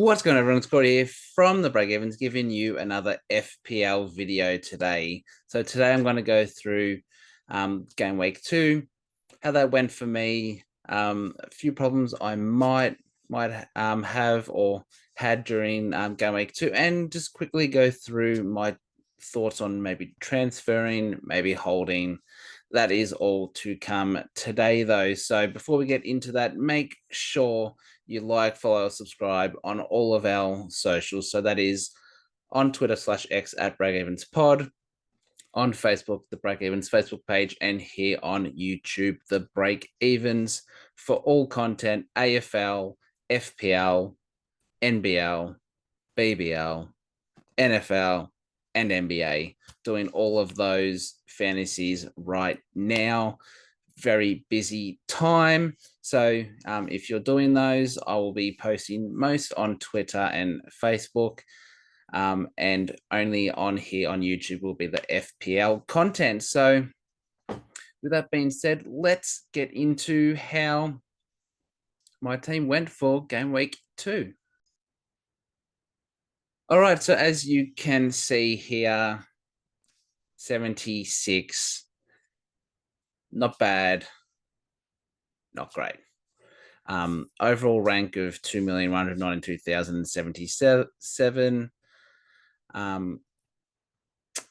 What's going on, everyone? It's Corey here from the Break Evens, giving you another FPL video today. So today I'm going to go through game week 2, how that went for me, a few problems I might have or had during game week 2, and just quickly go through my thoughts on maybe transferring, maybe holding. That is all to come today, though. So before we get into that, make sure you like, follow, or subscribe on all of our socials. So that is on Twitter /X at BreakEvensPod, on Facebook, the Break Evens Facebook page, and here on YouTube, the Break Evens, for all content: AFL, FPL, NBL, BBL, NFL, and NBA. Doing all of those fantasies right now. Very busy time. So if you're doing those, I will be posting most on Twitter and Facebook. And only on here on YouTube will be the FPL content. So with that being said, let's get into how my team went for game week 2. All right, so as you can see here, 76, not bad, not great. Overall rank of 2,192,077.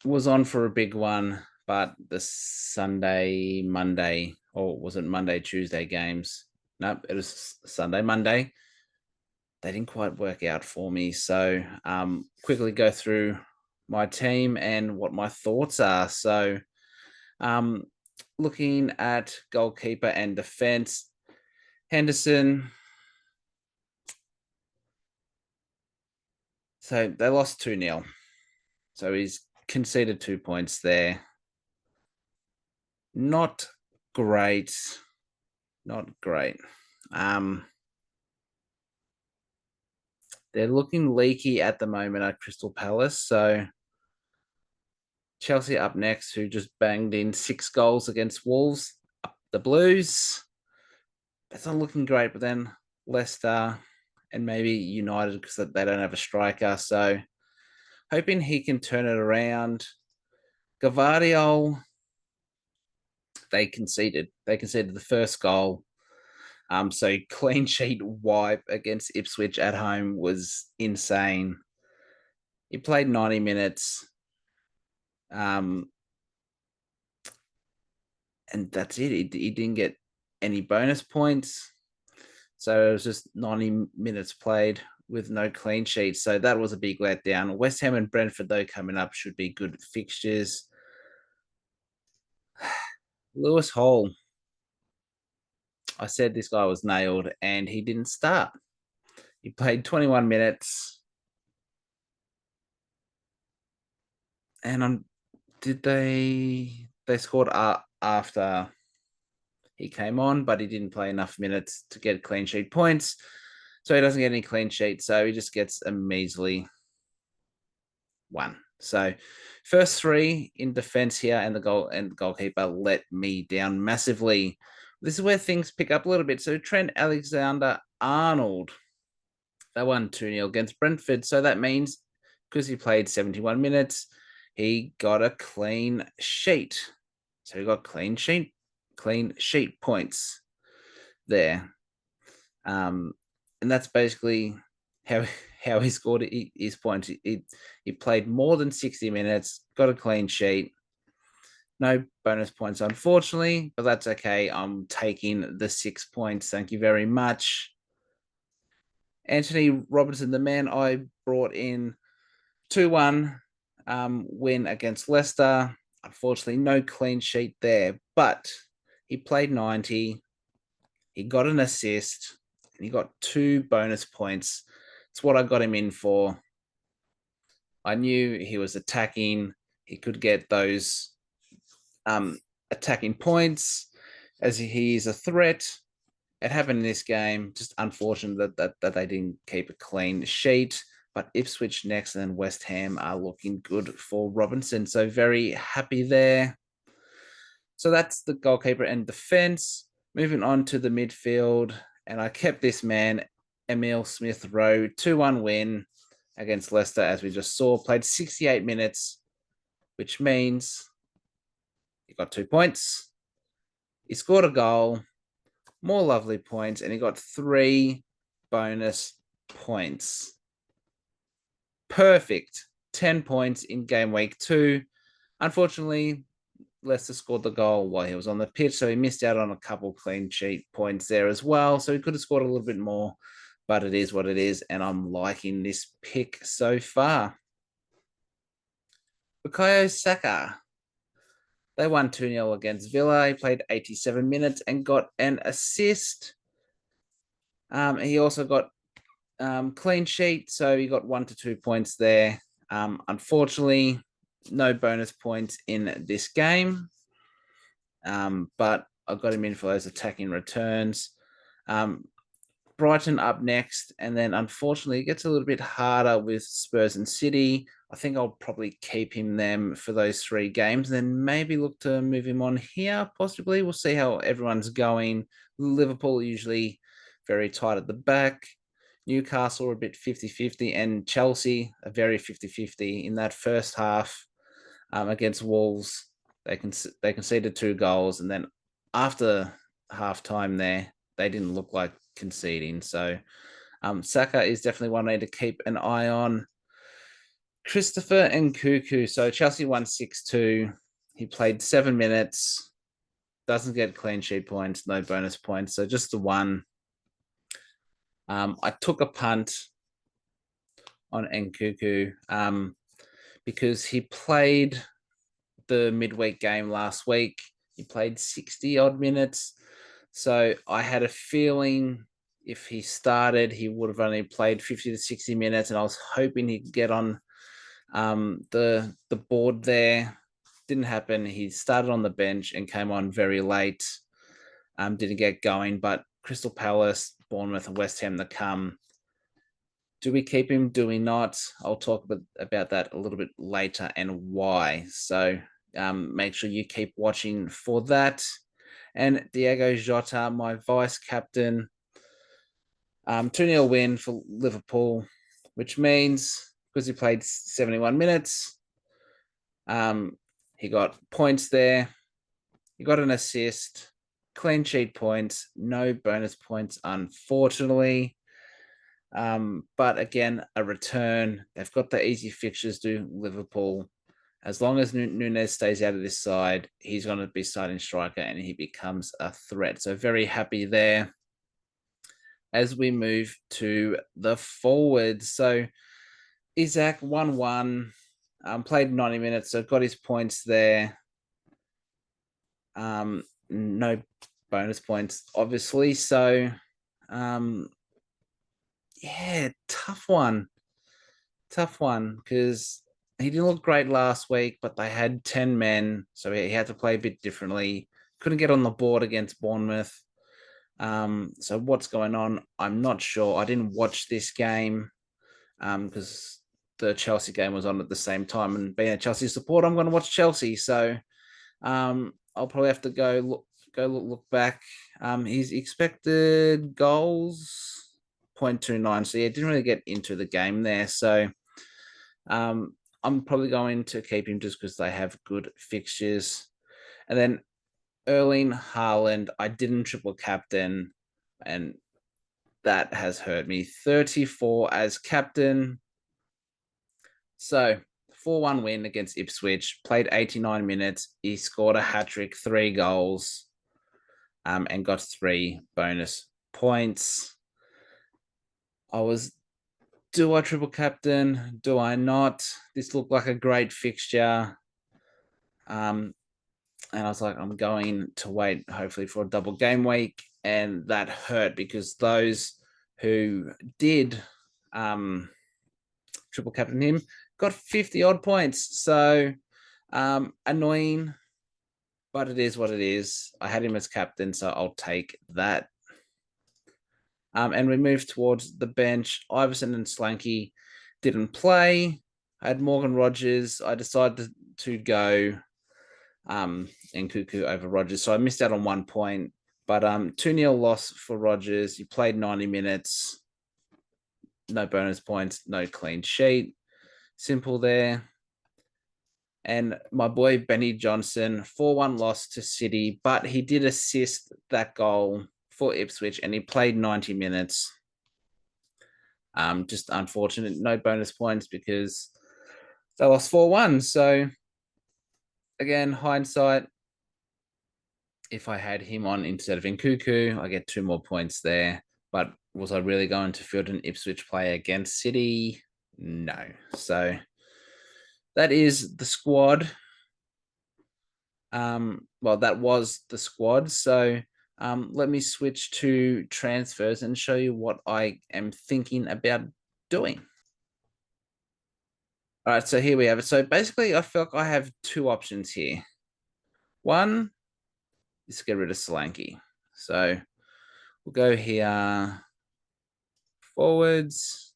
Was on for a big one, but the Sunday, Monday, or was it Monday, Tuesday games? Nope, it was Sunday, Monday. They didn't quite work out for me. So quickly go through my team and what my thoughts are. So looking at goalkeeper and defense, Henderson. So they lost 2-0. So he's conceded 2 points there. Not great. Not great. They're looking leaky at the moment at Crystal Palace. So Chelsea up next, who just banged in 6 goals against Wolves. Up the Blues. That's not looking great. But then Leicester and maybe United, because they don't have a striker. So hoping he can turn it around. Gavardiol, they conceded. They conceded the first goal. So clean sheet wipe against Ipswich at home was insane. He played 90 minutes. And that's it. He didn't get any bonus points. So it was just 90 minutes played with no clean sheet. So that was a big letdown. West Ham and Brentford, though, coming up should be good fixtures. Lewis Hall. I said this guy was nailed, and he didn't start. He played 21 minutes. And did they scored after he came on, but he didn't play enough minutes to get clean sheet points. So he doesn't get any clean sheet. So he just gets a measly 1. So first 3 in defense here, and the goalkeeper let me down massively. This is where things pick up a little bit. So Trent Alexander-Arnold, they won 2-0 against Brentford. So that means because he played 71 minutes, he got a clean sheet. So he got clean sheet points there. And that's basically how he scored his points. He played more than 60 minutes, got a clean sheet. No bonus points, unfortunately, but that's okay. I'm taking the 6 points. Thank you very much. Anthony Robertson, the man I brought in, 2-1 win against Leicester. Unfortunately, no clean sheet there, but he played 90. He got an assist, and he got 2 bonus points. It's what I got him in for. I knew he was attacking. He could get those attacking points as he is a threat. It happened in this game. Just unfortunate that they didn't keep a clean sheet. But Ipswich next and then West Ham are looking good for Robinson. So very happy there. So that's the goalkeeper and defense. Moving on to the midfield. And I kept this man Emil Smith-Rowe, 2-1 win against Leicester, as we just saw. Played 68 minutes, which means he got 2 points. He scored a goal, more lovely points, and he got 3 bonus points. Perfect. 10 points in game week 2. Unfortunately, Leicester scored the goal while he was on the pitch, so he missed out on a couple clean sheet points there as well. So he could have scored a little bit more, but it is what it is, and I'm liking this pick so far. Bukayo Saka. They won 2-0 against Villa. He played 87 minutes and got an assist. He also got clean sheet, so he got 1 to 2 points there. Unfortunately, no bonus points in this game, but I got him in for those attacking returns. Brighton up next, and then unfortunately it gets a little bit harder with Spurs and City. I think I'll probably keep him them for those 3 games, and then maybe look to move him on here, possibly. We'll see how everyone's going. Liverpool usually very tight at the back. Newcastle are a bit 50-50, and Chelsea are very 50-50 in that first half against Wolves. They conceded 2 goals, and then after half time there, they didn't look like conceding. So Saka is definitely one I need to keep an eye on. Christopher Nkunku. So Chelsea won 6-2. He played 7 minutes. Doesn't get clean sheet points, no bonus points. So just the 1. I took a punt on Nkunku because he played the midweek game last week. He played 60 odd minutes. So I had a feeling if he started, he would have only played 50 to 60 minutes, and I was hoping he'd get on the board there. Didn't happen. He started on the bench and came on very late. Didn't get going, but Crystal Palace, Bournemouth, and West Ham to come. Do we keep him? Do we not? I'll talk about that a little bit later and why. So make sure you keep watching for that. And Diego Jota, my vice captain, 2-0 win for Liverpool, which means because he played 71 minutes, he got points there. He got an assist, clean sheet points, no bonus points, unfortunately. But again, a return. They've got the easy fixtures to Liverpool. As long as Núñez stays out of this side, he's going to be starting striker and he becomes a threat. So very happy there. As we move to the forwards. So Isaac 1-1, played 90 minutes, so got his points there. No bonus points, obviously. So yeah, tough one because he didn't look great last week, but they had 10 men, so he had to play a bit differently. Couldn't get on the board against Bournemouth. So what's going on? I'm not sure. I didn't watch this game because the Chelsea game was on at the same time, and being a Chelsea supporter, I'm going to watch Chelsea. So I'll probably have to go look back. His expected goals 0.29. So yeah, didn't really get into the game there. So I'm probably going to keep him just because they have good fixtures. And then Erling Haaland, I didn't triple captain, and that has hurt me. 34 as captain. So 4-1 win against Ipswich, played 89 minutes. He scored a hat-trick, 3 goals, and got 3 bonus points. Do I triple captain? Do I not? This looked like a great fixture. And I was like, I'm going to wait, hopefully, for a double game week. And that hurt because those who did triple captain him got 50 odd points. So annoying, but it is what it is. I had him as captain, so I'll take that. And we moved towards the bench. Iverson and Slanky didn't play. I had Morgan Rogers. I decided to go Nkunku over Rogers. So I missed out on 1 point. But 2-0 loss for Rogers. He played 90 minutes. no bonus points, no clean sheet. Simple there. And my boy Benny Johnson, 4-1 loss to City, but he did assist that goal for Ipswich and he played 90 minutes. Just unfortunate, no bonus points because they lost 4-1. So again, hindsight, if I had him on instead of Nkuku, I get 2 more points there. But was I really going to field an Ipswich player against City? No. So that is the squad. Well, that was the squad. So let me switch to transfers and show you what I am thinking about doing. All right, so here we have it. So basically, I feel like I have 2 options here. One is to get rid of Solanke. So we'll go here, forwards.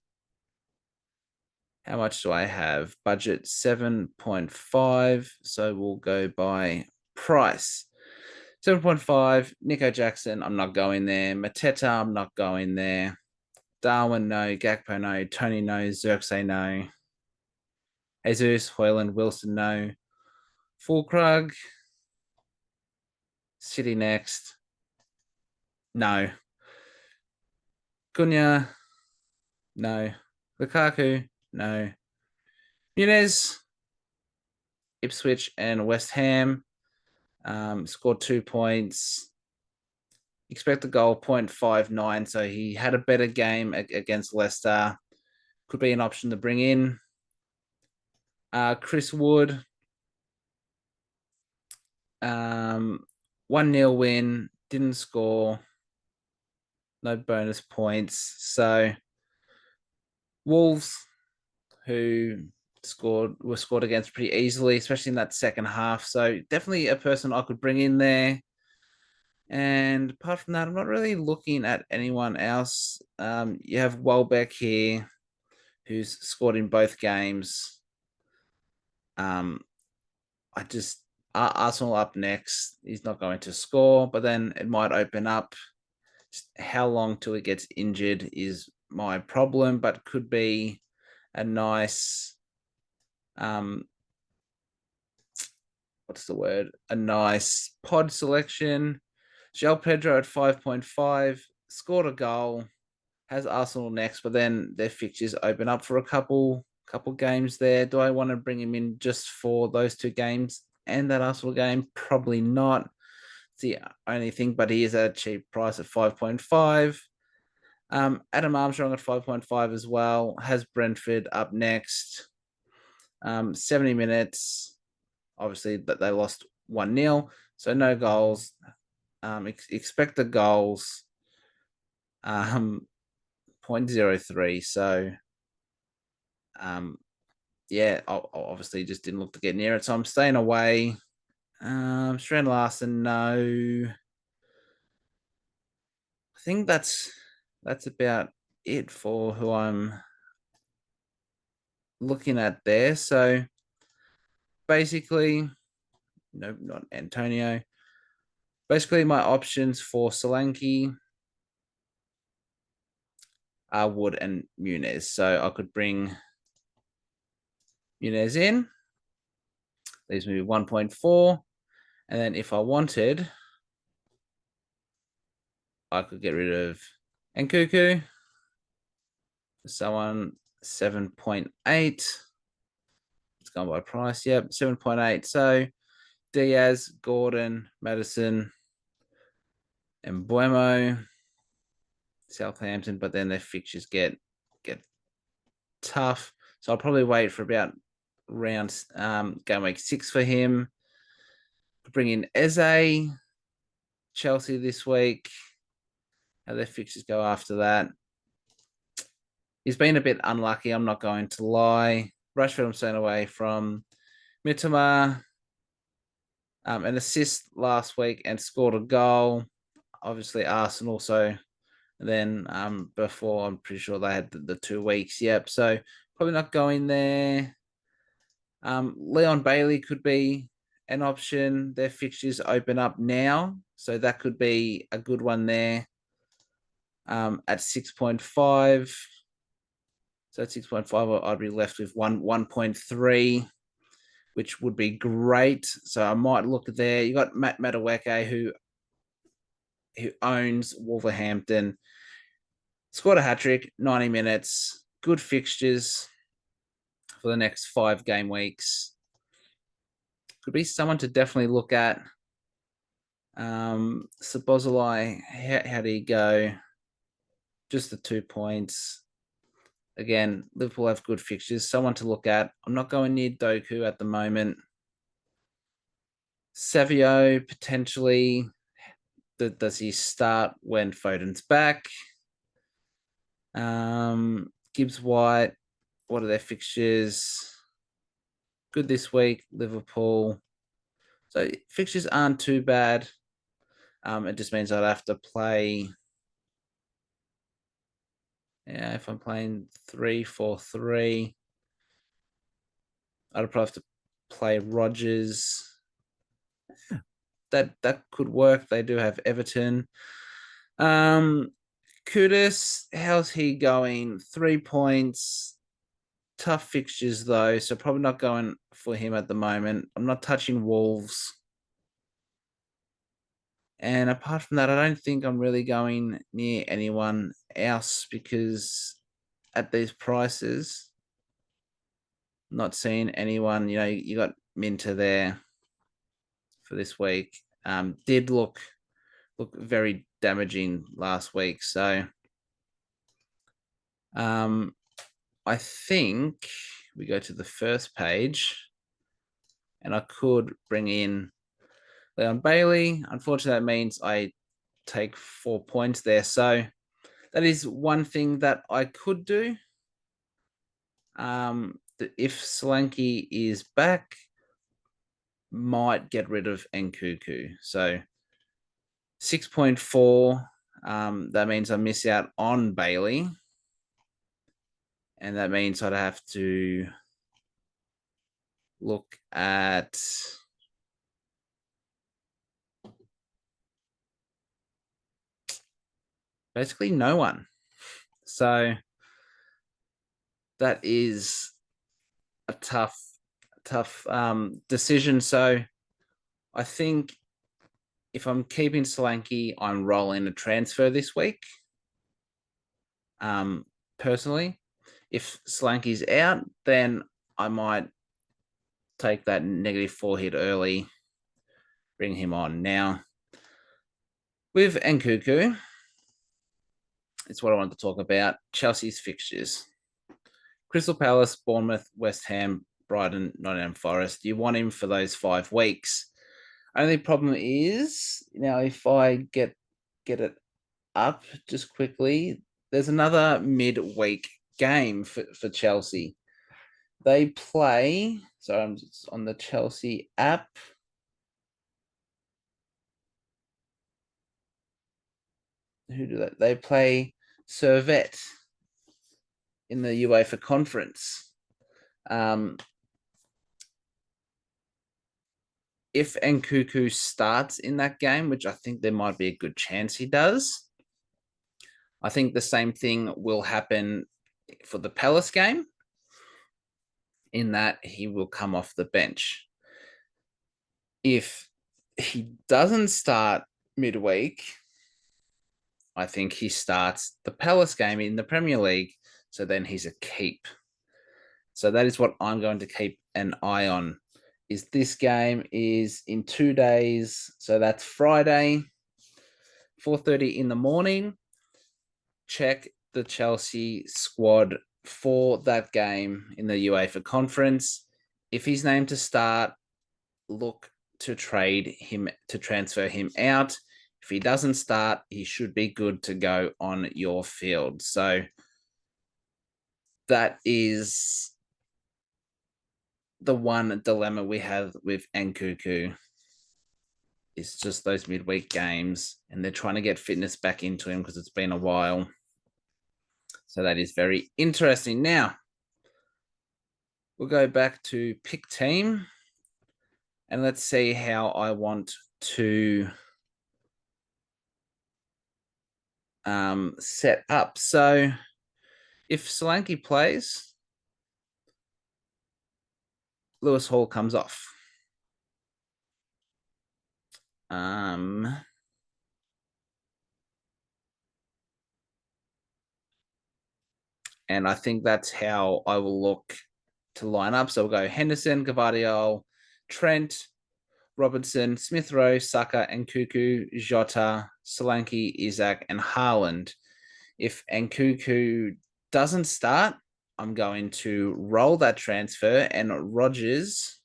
How much do I have? Budget 7.5. So we'll go by price. 7.5. Nico Jackson, I'm not going there. Mateta, I'm not going there. Darwin, no. Gakpo, no. Tony, no. Xerxes, no. Jesus, Hoyland, Wilson, no. Fulkrug. City next. No. Cunha, no. Lukaku, no. Nunez, Ipswich, and West Ham. Scored 2 points. Expected goal 0.59. So he had a better game against Leicester. Could be an option to bring in. Chris Wood. 1-0 win. Didn't score. No bonus points. So Wolves, who were scored against pretty easily, especially in that second half. So definitely a person I could bring in there. And apart from that, I'm not really looking at anyone else. You have Welbeck here, who's scored in both games. I just Arsenal up next. He's not going to score, but then it might open up. Just how long till he gets injured is my problem, but could be a nice what's the word? A nice pod selection. João Pedro at 5.5 scored a goal. Has Arsenal next, but then their fixtures open up for a couple games there. Do I want to bring him in just for those 2 games and that Arsenal game? Probably not. It's the only thing, but he is at a cheap price at 5.5. Adam Armstrong at 5.5 as well. Has Brentford up next. 70 minutes. Obviously, that they lost 1-0, so no goals. Expected goals 0.03. So yeah, I obviously just didn't look to get near it, so I'm staying away. Strand Larson, no. I think that's about it for who I'm looking at there. So basically, no, not Antonio. Basically, my options for Solanke are Wood and Muniz. So I could bring Muniz in. Leaves me with 1.4. And then if I wanted, I could get rid of Nkuku. Someone 7.8. It's gone by price. Yep, 7.8. So Diaz, Gordon, Madison, and Buemo, Southampton, but then their fixtures get tough. So I'll probably wait for about round game week 6 for him. Bring in Eze, Chelsea this week. How their fixtures go after that. He's been a bit unlucky, I'm not going to lie. Rashford, I'm staying away from. Mitoma, an assist last week and scored a goal. Obviously, Arsenal. So then before, I'm pretty sure they had the 2 weeks. Yep. So probably not going there. Leon Bailey could be an option. Their fixtures open up now, so that could be a good one there. At 6.5. So at 6.5, I'd be left with 1.3, which would be great. So I might look there. You got Matt Madueke, who owns Wolverhampton, scored a hat trick, 90 minutes, good fixtures for the next 5 game weeks. Could be someone to definitely look at. Sabozalai, how do you go? Just the 2 points. Again, Liverpool have good fixtures. Someone to look at. I'm not going near Doku at the moment. Savio, potentially. Does he start when Foden's back? Gibbs White, what are their fixtures? Good this week, Liverpool. So fixtures aren't too bad. It just means I'd have to play. Yeah, if I'm playing 3-4-3, I'd probably have to play Rodgers. That could work. They do have Everton. Kudus, how's he going? 3 points. Tough fixtures though, so probably not going for him at the moment. I'm not touching Wolves. And apart from that, I don't think I'm really going near anyone else because at these prices, not seeing anyone. You got Minter there for this week. Did look very damaging last week. So I think we go to the first page and I could bring in Leon Bailey. Unfortunately, that means I take 4 points there. So that is one thing that I could do. If Solanke is back, might get rid of Nkuku. So 6.4, that means I miss out on Bailey. And that means I'd have to look at basically no one. So that is a tough decision. So I think if I'm keeping Solanke, I'm rolling a transfer this week. Personally, if Solanke's out, then I might take that -4 hit early, bring him on. Now, with Nkuku, it's what I wanted to talk about. Chelsea's fixtures. Crystal Palace, Bournemouth, West Ham, Brighton, Nottingham Forest. You want him for those 5 weeks. Only problem is, if I get it up just quickly, there's another midweek game for Chelsea. They play, so I'm just on the Chelsea app. Who do that? They play Servette in the UEFA Conference. If Nkuku starts in that game, which I think there might be a good chance he does, I think the same thing will happen for the Palace game, in that he will come off the bench. If he doesn't start midweek, I think he starts the Palace game in the Premier League, so then he's a keep. So that is what I'm going to keep an eye on. Is this game is in 2 days, so that's Friday, 4:30 in the morning. Check the Chelsea squad for that game in the UEFA Conference. If he's named to start, look to trade him, to transfer him out. If he doesn't start, he should be good to go on your field. So that is the one dilemma we have with Nkuku. It's just those midweek games, and they're trying to get fitness back into him because it's been a while. So that is very interesting. Now, we'll go back to pick team, and let's see how I want to set up. So If Solanke plays, Lewis Hall comes off. And I think that's how I will look to line up. So we'll go Henderson, Gvardiol, Trent, Robertson, Smith Rowe, Saka, and Nkuku, Jota, Solanke, Isaac, and Haaland. If Nkuku doesn't start, I'm going to roll that transfer, and Rogers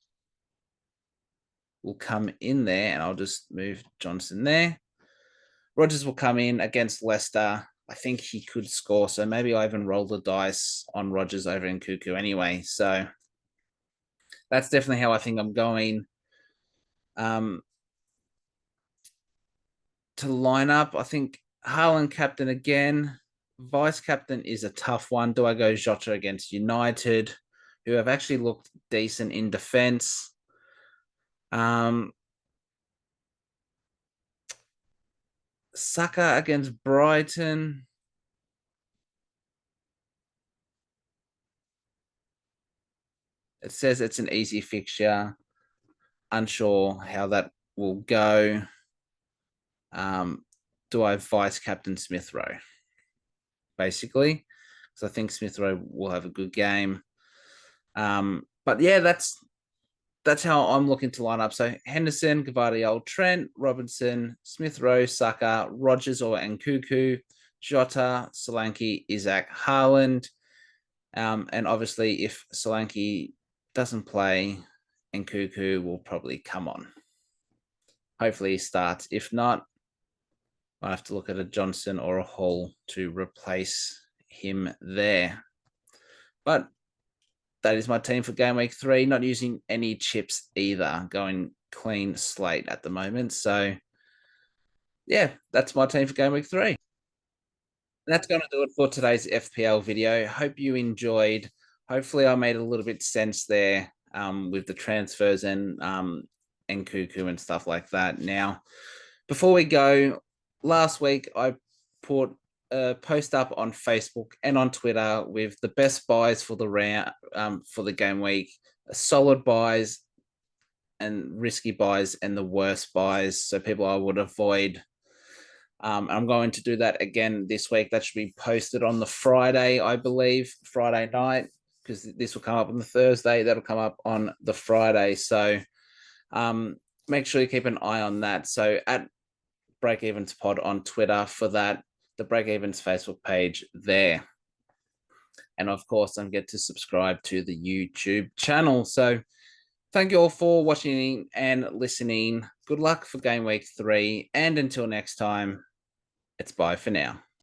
will come in there, and I'll just move Johnson there. Rogers will come in against Leicester. I think he could score, so maybe I even roll the dice on Rogers over Nkuku anyway. So that's definitely how I think I'm going. To line up, I think Haaland captain again. Vice captain is a tough one. Do I go Jota against United, who have actually looked decent in defense? Saka against Brighton. It says it's an easy fixture. Unsure how that will go. Do I vice captain Smith Rowe? Basically, because I think Smith Rowe will have a good game. But yeah, that's how I'm looking to line up. So Henderson, Gvardiol, Trent, Robinson, Smith Rowe, Saka, Rogers or Nkuku, Jota, Solanke, Isaac, Haaland. And obviously, if Solanke doesn't play, Nkuku will probably come on. Hopefully, he starts. If not, I have to look at a Johnson or a Hall to replace him there. But that is my team for game week 3. Not using any chips either. Going clean slate at the moment. So, yeah, that's my team for game week 3. That's going to do it for today's FPL video. Hope you enjoyed. Hopefully, I made a little bit sense there with the transfers and Nkuku and stuff like that. Now, before we go, last week I put a post up on Facebook and on Twitter with the best buys for the round for the game week, solid buys and risky buys, and the worst buys. So people I would avoid. I'm going to do that again this week. That should be posted on the Friday, I believe, Friday night, because this will come up on the Thursday. That'll come up on the Friday. So make sure you keep an eye on that. So at Break Evens Pod on Twitter for that, the Break Evens Facebook page there. And of course, don't forget to subscribe to the YouTube channel. So thank you all for watching and listening. Good luck for game week 3. And until next time, it's bye for now.